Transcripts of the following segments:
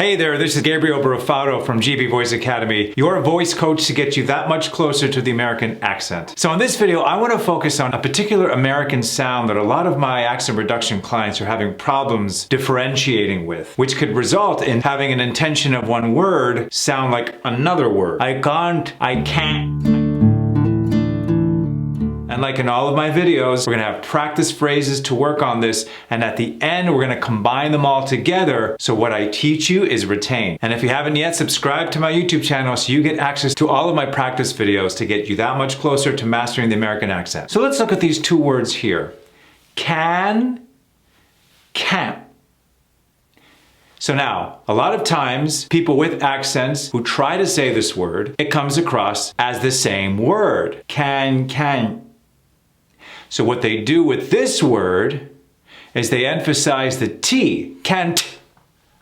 Hey there, this is Gabriel Barafado from GB Voice Academy, your voice coach to get you that much closer to the American accent. So in this video, I want to focus on a particular American sound that a lot of my accent reduction clients are having problems differentiating with, which could result in having an intention of one word sound like another word. I can't. And like in all of my videos, we're gonna have practice phrases to work on this, and at the end, we're gonna combine them all together so what I teach you is retained. And if you haven't yet, subscribe to my YouTube channel so you get access to all of my practice videos to get you that much closer to mastering the American accent. So let's look at these two words here. Can, can't. So now, a lot of times, people with accents who try to say this word, it comes across as the same word. Can, can't. So what they do with this word is they emphasize the T, can't,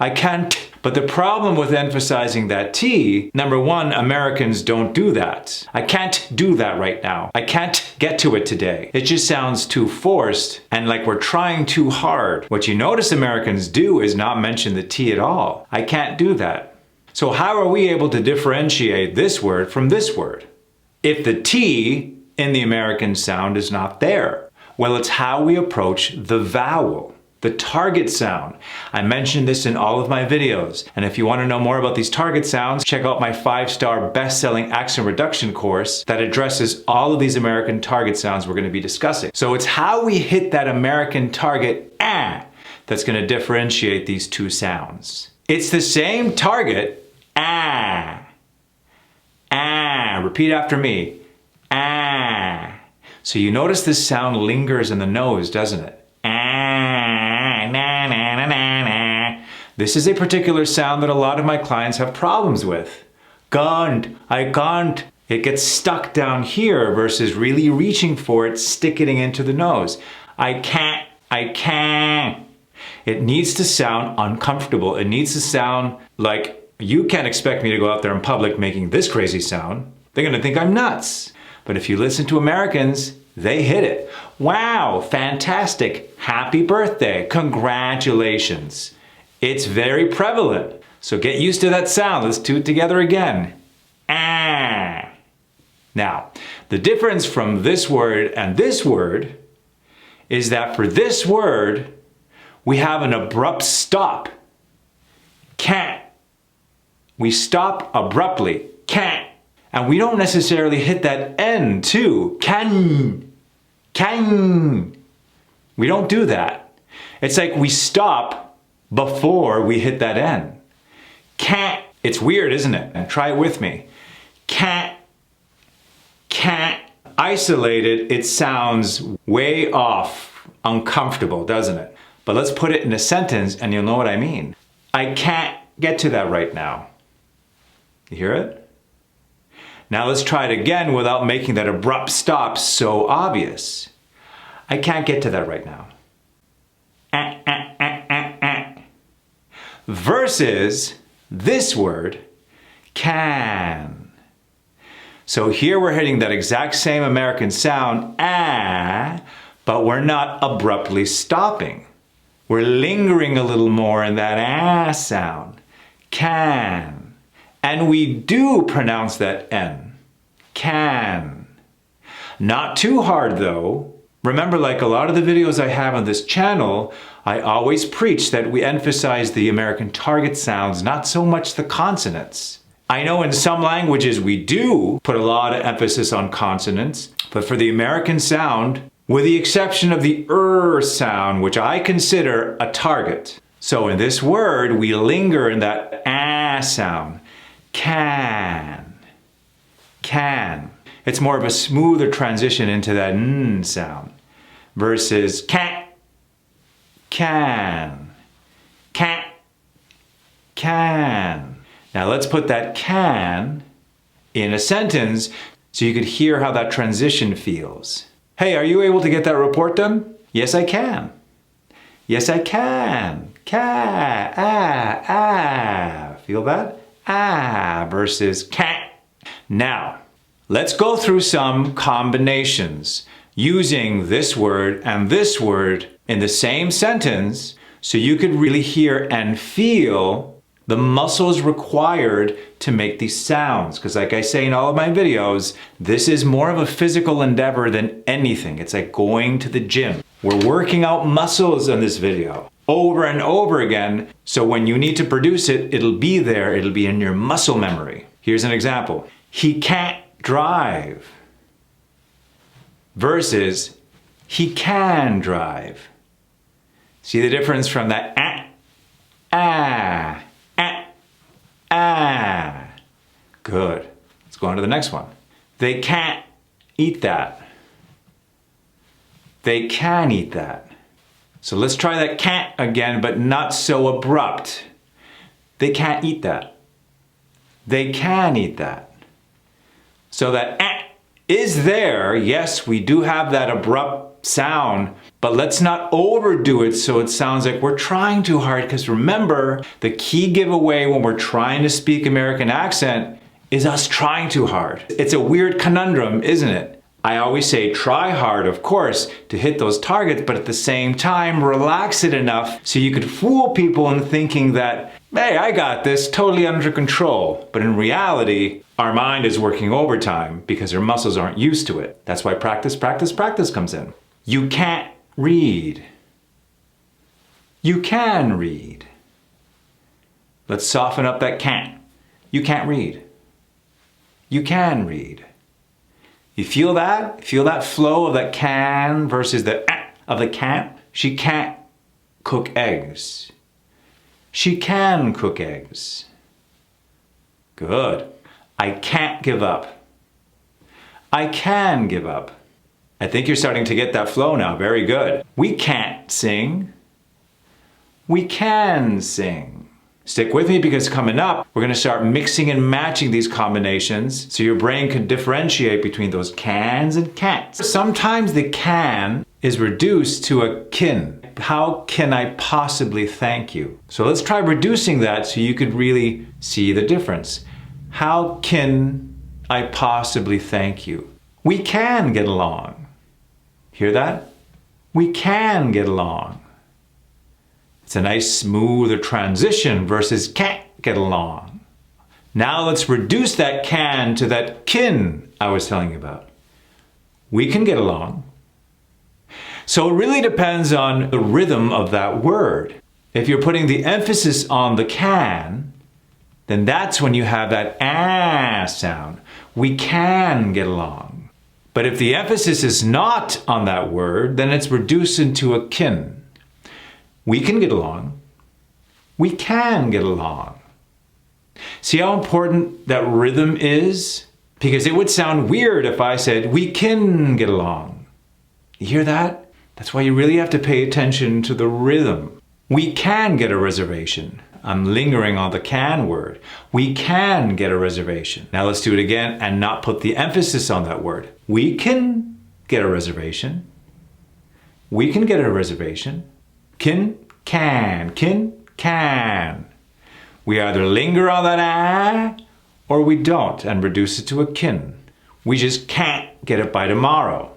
I can't. But the problem with emphasizing that T, number one, Americans don't do that. I can't do that right now. I can't get to it today. It just sounds too forced and like we're trying too hard. What you notice Americans do is not mention the T at all. I can't do that. So how are we able to differentiate this word from this word if the T in the American sound is not there? Well, it's how we approach the vowel, the target sound. I mentioned this in all of my videos. And if you want to know more about these target sounds, check out my 5-star best-selling accent reduction course that addresses all of these American target sounds we're going to be discussing. So it's how we hit that American target that's going to differentiate these two sounds. It's the same target, repeat after me. So you notice this sound lingers in the nose, doesn't it? This is a particular sound that a lot of my clients have problems with. Can't, I can't. It gets stuck down here versus really reaching for it, sticking it into the nose. I can't, I can't. It needs to sound uncomfortable. It needs to sound like you can't expect me to go out there in public making this crazy sound. They're gonna think I'm nuts. But if you listen to Americans, they hit it. Wow, fantastic, happy birthday, congratulations. It's very prevalent. So get used to that sound. Let's do it together again. Now, the difference from this word and this word is that for this word, we have an abrupt stop. Can't. We stop abruptly. Can't. And we don't necessarily hit that N too. Can. We don't do that. It's like we stop before we hit that N. Can't. It's weird, isn't it? And try it with me. Can't. Isolated, it sounds way off, uncomfortable, doesn't it? But let's put it in a sentence and you'll know what I mean. I can't get to that right now. You hear it? Now let's try it again without making that abrupt stop so obvious. I can't get to that right now. Versus this word, can. So here we're hitting that exact same American sound, but we're not abruptly stopping. We're lingering a little more in that sound. Can. And we do pronounce that N. Can. Not too hard though. Remember, like a lot of the videos I have on this channel, I always preach that we emphasize the American target sounds, not so much the consonants. I know in some languages we do put a lot of emphasis on consonants, but for the American sound, with the exception of the sound, which I consider a target. So in this word, we linger in that sound. Can. It's more of a smoother transition into that n sound versus can. Now let's put that can in a sentence so you could hear how that transition feels. Hey, are you able to get that report done? Yes, I can. Yes, I can. Feel that? Versus can't. Now, let's go through some combinations using this word and this word in the same sentence so you could really hear and feel the muscles required to make these sounds. Because like I say in all of my videos, this is more of a physical endeavor than anything. It's like going to the gym. We're working out muscles in this video over and over again. So when you need to produce it, it'll be there. It'll be in your muscle memory. Here's an example. He can't drive versus he can drive. See the difference from that Good. Let's go on to the next one. They can't eat that. They can eat that. So let's try that can't again, but not so abrupt. They can't eat that. They can eat that. So that is there. Yes, we do have that abrupt sound, but let's not overdo it so it sounds like we're trying too hard. Because remember, the key giveaway when we're trying to speak American accent is us trying too hard. It's a weird conundrum, isn't it? I always say try hard, of course, to hit those targets, but at the same time, relax it enough so you could fool people into thinking that, hey, I got this, totally under control. But in reality, our mind is working overtime because our muscles aren't used to it. That's why practice, practice, practice comes in. You can't read. You can read. Let's soften up that can't. You can't read. You can read. You feel that? Feel that flow of that can versus the of the can't? She can't cook eggs. She can cook eggs. Good. I can't give up. I can give up. I think you're starting to get that flow now. Very good. We can't sing. We can sing. Stick with me because coming up, we're going to start mixing and matching these combinations so your brain can differentiate between those cans and can'ts. Sometimes the can is reduced to a kin. How can I possibly thank you? So let's try reducing that so you could really see the difference. How can I possibly thank you? We can get along. Hear that? We can get along. It's a nice smoother transition versus can't get along. Now let's reduce that can to that kin I was telling you about. We can get along. So it really depends on the rhythm of that word. If you're putting the emphasis on the can, then that's when you have that sound. We can get along. But if the emphasis is not on that word, then it's reduced into a kin. We can get along. We can get along. See how important that rhythm is? Because it would sound weird if I said, we can get along. You hear that? That's why you really have to pay attention to the rhythm. We can get a reservation. I'm lingering on the can word. We can get a reservation. Now let's do it again and not put the emphasis on that word. We can get a reservation. We can get a reservation. Can. We either linger on that or we don't and reduce it to a kin. We just can't get it by tomorrow.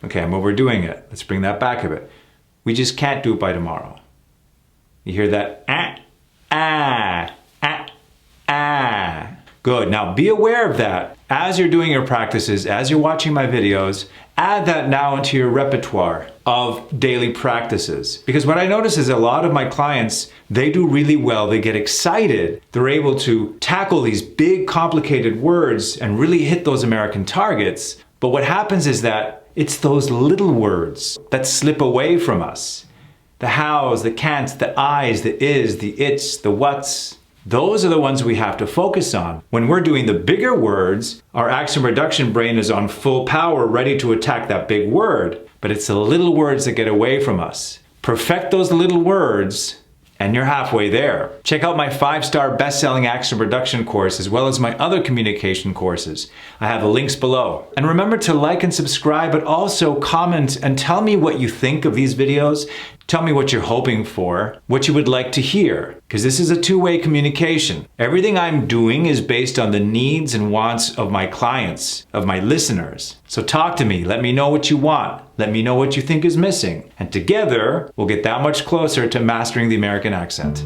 Okay, and when we're doing it, let's bring that back a bit. We just can't do it by tomorrow. You hear that? Good. Now be aware of that. As you're doing your practices, as you're watching my videos, add that now into your repertoire of daily practices. Because what I notice is a lot of my clients, they do really well. They get excited. They're able to tackle these big, complicated words and really hit those American targets. But what happens is that it's those little words that slip away from us. The hows, the can'ts, the I's, the is, the it's, the what's. Those are the ones we have to focus on. When we're doing the bigger words, our action reduction brain is on full power, ready to attack that big word. But it's the little words that get away from us. Perfect those little words, and you're halfway there. Check out my 5-star best-selling action reduction course, as well as my other communication courses. I have the links below. And remember to like and subscribe, but also comment and tell me what you think of these videos. Tell me what you're hoping for, what you would like to hear, because this is a two-way communication. Everything I'm doing is based on the needs and wants of my clients, of my listeners. So talk to me, let me know what you want, let me know what you think is missing, and together we'll get that much closer to mastering the American accent.